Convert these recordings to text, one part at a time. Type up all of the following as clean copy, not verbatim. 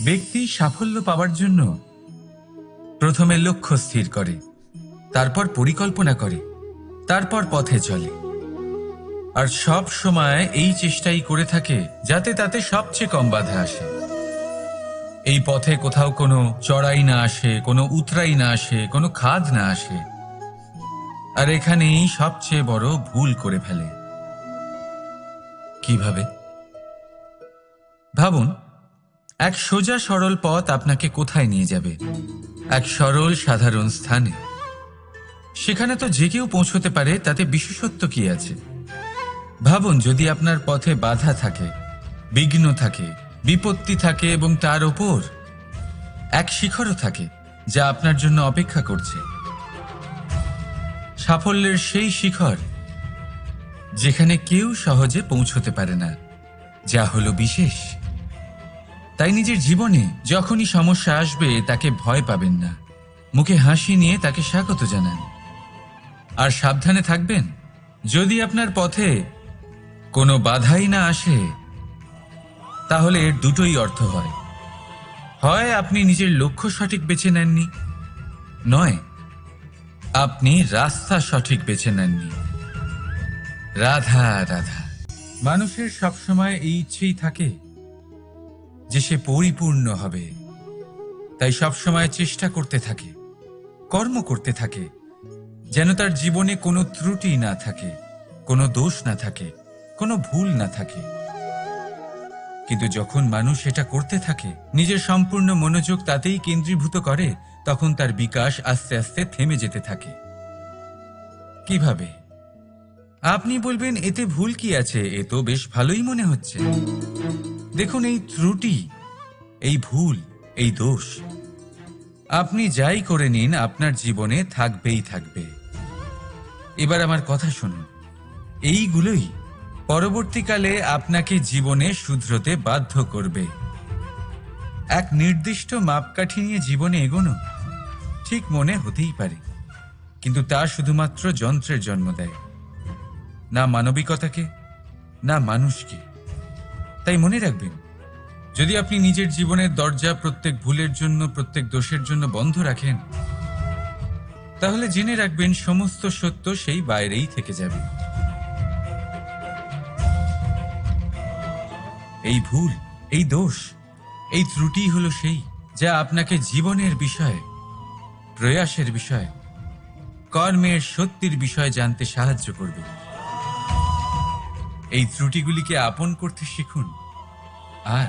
ব্যক্তি সাফল্য পাওয়ার জন্য প্রথমে লক্ষ্য স্থির করে, তারপর পরিকল্পনা করে, তারপর পথে চলে। আর সব সময় এই চেষ্টাই করে থাকে যাতে তাতে সবচেয়ে কম বাধা আসে। এই পথে কোথাও কোনো চড়াই না আসে, কোনো উতরাই না আসে, কোনো খাদ না আসে। আর এখানেই সবচেয়ে বড় ভুল করে ফেলে। কিভাবে? ভাবুন, এক সোজা সরল পথ আপনাকে কোথায় নিয়ে যাবে? এক সরল সাধারণ স্থানে। সেখানে তো যে কেউ পৌঁছতে পারে, তাতে বিশেষত্ব কি আছে? ভাবুন, যদি আপনার পথে বাধা থাকে, বিঘ্ন থাকে, বিপত্তি থাকে এবং তার ওপর এক শিখরও থাকে যা আপনার জন্য অপেক্ষা করছে। সাফল্যের সেই শিখর যেখানে কেউ সহজে পৌঁছতে পারে না, যা হলো বিশেষ। তাই নিজের জীবনে যখনই সমস্যা আসবে তাকে ভয় পাবেন না, মুখে হাসি নিয়ে তাকে স্বাগত জানান। আর সাবধানে থাকবেন, যদি আপনার পথে কোনো বাধাই না আসে, তাহলে এর দুটোই অর্থ হয়। হয় আপনি নিজের লক্ষ্য সঠিক বেছে নেননি, নয় আপনি রাস্তা সঠিক বেছে নেননি। রাধা রাধা। মানুষের সবসময় এই ইচ্ছেই থাকে যে সে পরিপূর্ণ হবে, তাই সবসময় চেষ্টা করতে থাকে, কর্ম করতে থাকে, যেন তার জীবনে কোনো ত্রুটি না থাকে, কোনো দোষ না থাকে, কোনো ভুল না থাকে। কিন্তু যখন মানুষ এটা করতে থাকে, নিজের সম্পূর্ণ মনোযোগ তাতেই কেন্দ্রীভূত করে, তখন তার বিকাশ আস্তে আস্তে থেমে যেতে থাকে। কিভাবে? আপনি বলবেন, এতে ভুল কি আছে? এ তো বেশ ভালোই মনে হচ্ছে। দেখুন, এই ত্রুটি, এই ভুল, এই দোষ আপনি যাই করে নিন, আপনার জীবনে থাকবেই থাকবে। এবার আমার কথা শুনুন, এইগুলোই পরবর্তীকালে আপনাকে জীবনে শুধরোতে বাধ্য করবে। এক নির্দিষ্ট মাপকাঠি নিয়ে জীবনে এগোনো ঠিক মনে হতেই পারে, কিন্তু তা শুধুমাত্র যন্ত্রের জন্ম দেয়, না মানবিকতাকে, না মানুষকে। তাই মনে রাখবেন, যদি আপনি নিজের জীবনের দরজা প্রত্যেক ভুলের জন্য, প্রত্যেক দোষের জন্য বন্ধ রাখেন, তাহলে জেনে রাখবেন সমস্ত সত্য সেই বাইরেই থেকে যাবে। এই ভুল, এই দোষ, এই ত্রুটি হলো সেই যা আপনাকে জীবনের বিষয়, প্রয়াসের বিষয়, কর্মের সত্যির বিষয় জানতে সাহায্য করবে। এই ত্রুটিগুলিকে আপন করতে শিখুন, আর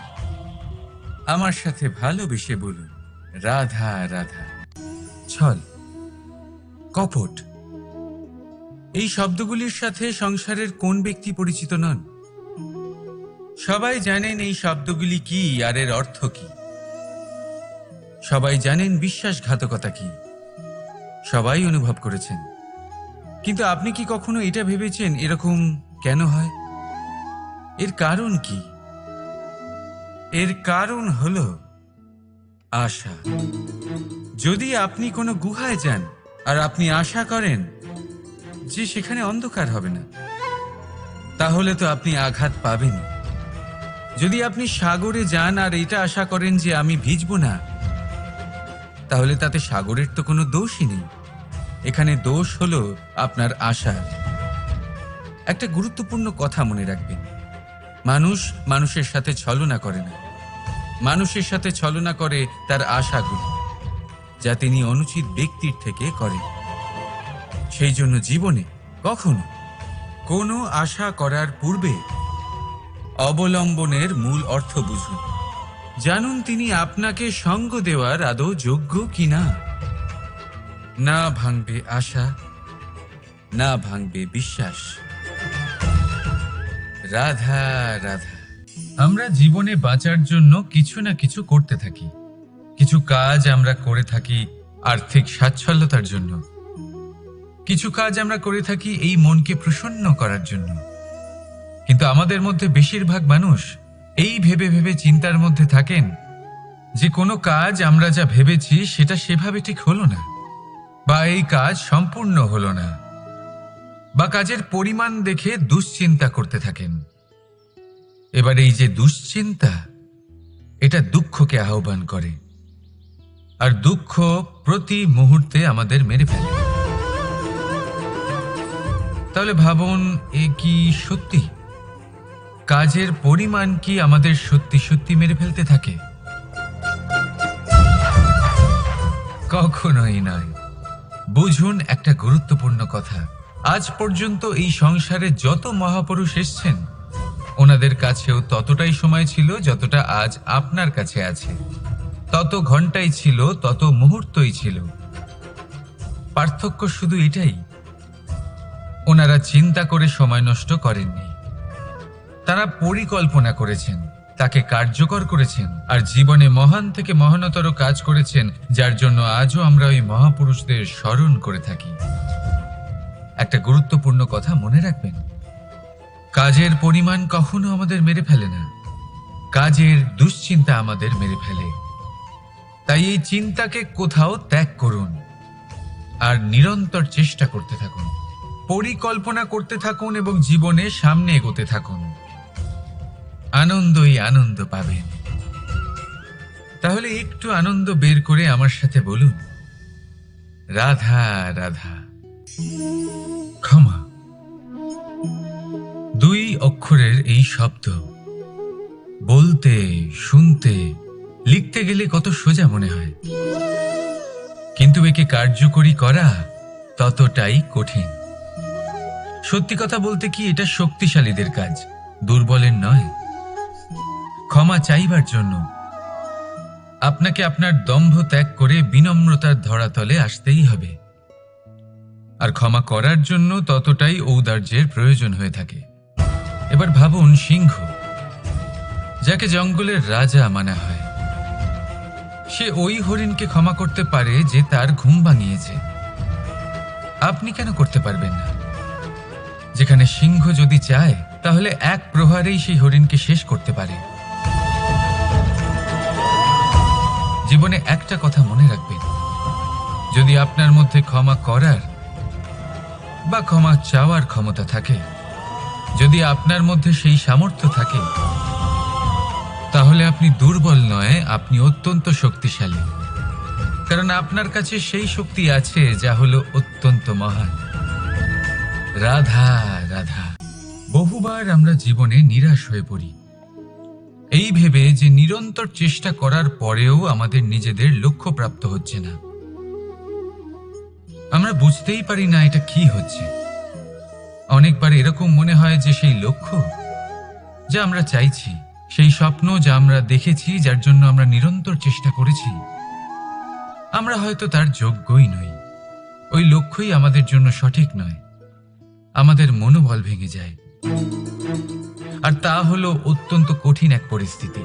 আমার সাথে ভালোবেসে বলুন, রাধা রাধা। ছল, কপট, এই শব্দগুলির সাথে সংসারের কোন ব্যক্তি পরিচিত নন? সবাই জানেন এই শব্দগুলি কি আর এর অর্থ কি। সবাই জানেন বিশ্বাসঘাতকতা কি, সবাই অনুভব করেছেন। কিন্তু আপনি কি কখনো এটা ভেবেছেন এরকম কেন হয়? এর কারণ কি? এর কারণ হলো আশা। যদি আপনি কোনো গুহায় যান আর আপনি আশা করেন যে সেখানে অন্ধকার হবে না, তাহলে তো আপনি আঘাত পাবেন। যদি আপনি সাগরে যান আর এটা আশা করেন যে আমি ভিজব না, তাহলে তাতে সাগরের তো কোনো দোষই নেই। এখানে দোষ হলো আপনার আশার। একটা গুরুত্বপূর্ণ কথা মনে রাখবেন, মানুষ মানুষের সাথে ছলনা করে না, মানুষের সাথে ছলনা করে তার আশাগুলি, যা তিনি অনুচিত ব্যক্তির থেকে করেন। সেই জন্য জীবনে কখনো কোনো আশা করার পূর্বে অবলম্বনের মূল অর্থ বুঝুন। জানুন তিনি আপনাকে সঙ্গ দেওয়ার আদৌ যোগ্য কিনা। না ভাঙবে আশা, না ভাঙবে বিশ্বাস। রাধা রাধা। আমরা জীবনে বাঁচার জন্য কিছু না কিছু করতে থাকি। কিছু কাজ আমরা করে থাকি আর্থিক স্বাচ্ছন্দ্যতার জন্য, কিছু কাজ আমরা করে থাকি এই মনকে প্রসন্ন করার জন্য। কিন্তু আমাদের মধ্যে বেশিরভাগ মানুষ এই ভেবে ভেবে চিন্তার মধ্যে থাকেন যে কোনো কাজ আমরা যা ভেবেছি সেটা সেভাবে ঠিক হলো না, বা এই কাজ সম্পূর্ণ হলো না, বা কাজের পরিমাণ দেখে দুশ্চিন্তা করতে থাকেন। এবার এই যে দুশ্চিন্তা, এটা দুঃখকে আহ্বান করে, আর দুঃখ প্রতি মুহূর্তে আমাদের মেরে ফেলে। তাহলে ভাবুন, এ কি সত্যি? কাজের পরিমাণ কি আমাদের সত্যি সত্যি মেরে ফেলতে থাকে? কখনোই নয়। বুঝুন একটা গুরুত্বপূর্ণ কথা, আজ পর্যন্ত এই সংসারে যত মহাপুরুষ এসছেন, ওনাদের কাছেও ততটাই সময় ছিল যতটা আজ আপনার কাছে আছে। তত ঘন্টাই ছিল, তত মুহূর্তই ছিল। পার্থক্য শুধু এটাই, ওনারা চিন্তা করে সময় নষ্ট করেননি, তারা পরিকল্পনা করেছেন, তাকে কার্যকর করেছেন, আর জীবনে মহান থেকে মহানতর কাজ করেছেন, যার জন্য আজও আমরা ওই মহাপুরুষদের স্মরণ করে থাকি। একটা গুরুত্বপূর্ণ কথা মনে রাখবেন, কাজের পরিমাণ কখনো আমাদের মেরে ফেলে না, কাজের দুশ্চিন্তা আমাদের মেরে ফেলে। তাই এই চিন্তাকে কোথাও ত্যাগ করুন আর নিরন্তর চেষ্টা করতে থাকুন, পরিকল্পনা করতে থাকুন এবং জীবনে সামনে এগোতে থাকুন। আনন্দই আনন্দ পাবেন। তাহলে একটু আনন্দ বের করে আমার সাথে বলুন, রাধা রাধা। ক্ষমা, দুই অক্ষরের এই শব্দ বলতে, শুনতে, লিখতে গেলে কত সোজা মনে হয়, কিন্তু একে কার্যকরী করা ততটাই কঠিন। সত্যি কথা বলতে কি, এটা শক্তিশালীদের কাজ, দুর্বলের নয়। ক্ষমা চাইবার জন্য আপনাকে আপনার দম্ভ ত্যাগ করে বিনম্রতার ধরাতলে আসতেই হবে, আর ক্ষমা করার জন্য ততটাই ঔদার্যের প্রয়োজন হয়ে থাকে। এবার ভাবুন, সিংহ, যাকে জঙ্গলের রাজা মানা হয়, সে ওই হরিণকে ক্ষমা করতে পারে যে তার ঘুম ভাঙিয়েছে। আপনি কেন করতে পারবেন না? যেখানে সিংহ যদি চায়, তাহলে এক প্রহারেই সেই হরিণকে শেষ করতে পারে। জীবনে একটা কথা মনে রাখবেন, যদি আপনার মধ্যে ক্ষমা করার বা ক্ষমা চাওয়ার ক্ষমতা থাকে, যদি আপনার মধ্যে সেই সামর্থ্য থাকে, তাহলে আপনি দুর্বল নয়, আপনি অত্যন্ত শক্তিশালী। কারণ আপনার কাছে সেই শক্তি আছে যা হলো অত্যন্ত মহান। রাধা রাধা। বহুবার আমরা জীবনে নিরাশ হয়ে পড়ি, এই ভেবে যে নিরন্তর চেষ্টা করার পরেও আমাদের নিজেদের লক্ষ্য প্রাপ্ত হচ্ছে না। আমরা বুঝতেই পারি না এটা কি হচ্ছে। অনেকবার এরকম মনে হয় যে সেই লক্ষ্য যা আমরা চাইছি, সেই স্বপ্ন যা আমরা দেখেছি, যার জন্য আমরা নিরন্তর চেষ্টা করেছি, আমরা হয়তো তার যোগ্যই নই। ওই লক্ষ্যই আমাদের জন্য সঠিক নয়। আমাদের মনোবল ভেঙে যায়, আর তা হলো অত্যন্ত কঠিন এক পরিস্থিতি।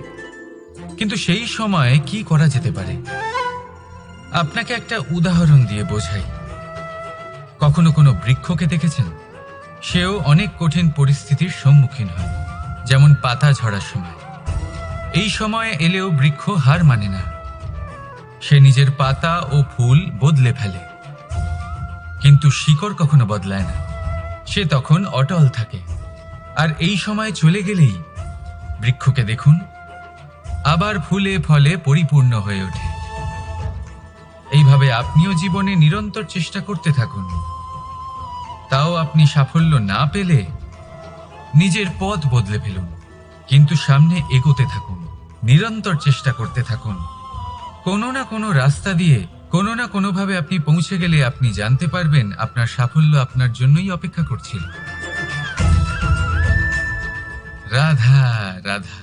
কিন্তু সেই সময় কি করা যেতে পারে? আপনাকে একটা উদাহরণ দিয়ে বোঝাই। কখনো কোনো বৃক্ষকে দেখেছেন? সেও অনেক কঠিন পরিস্থিতির সম্মুখীন হয়, যেমন পাতা ঝরার সময়। এই সময় এলেও বৃক্ষ হার মানে না, সে নিজের পাতা ও ফুল বদলে ফেলে, কিন্তু শিকড় কখনো বদলায় না, সে তখন অটল থাকে। আর এই সময় চলে গেলেই বৃক্ষকে দেখুন, আবার ফুলে ফলে পরিপূর্ণ হয়ে ওঠে। এইভাবে আপনিও জীবনে নিরন্তর চেষ্টা করতে থাকুন। তাও আপনি সাফল্য না পেলে নিজের পথ বদলে ফেলুন, কিন্তু সামনে এগোতে থাকুন, নিরন্তর চেষ্টা করতে থাকুন। কোনো না কোনো রাস্তা দিয়ে, কোনো না কোনোভাবে আপনি পৌঁছে গেলে আপনি জানতে পারবেন আপনার সাফল্য আপনার জন্যই অপেক্ষা করছিল। রাধা রাধা।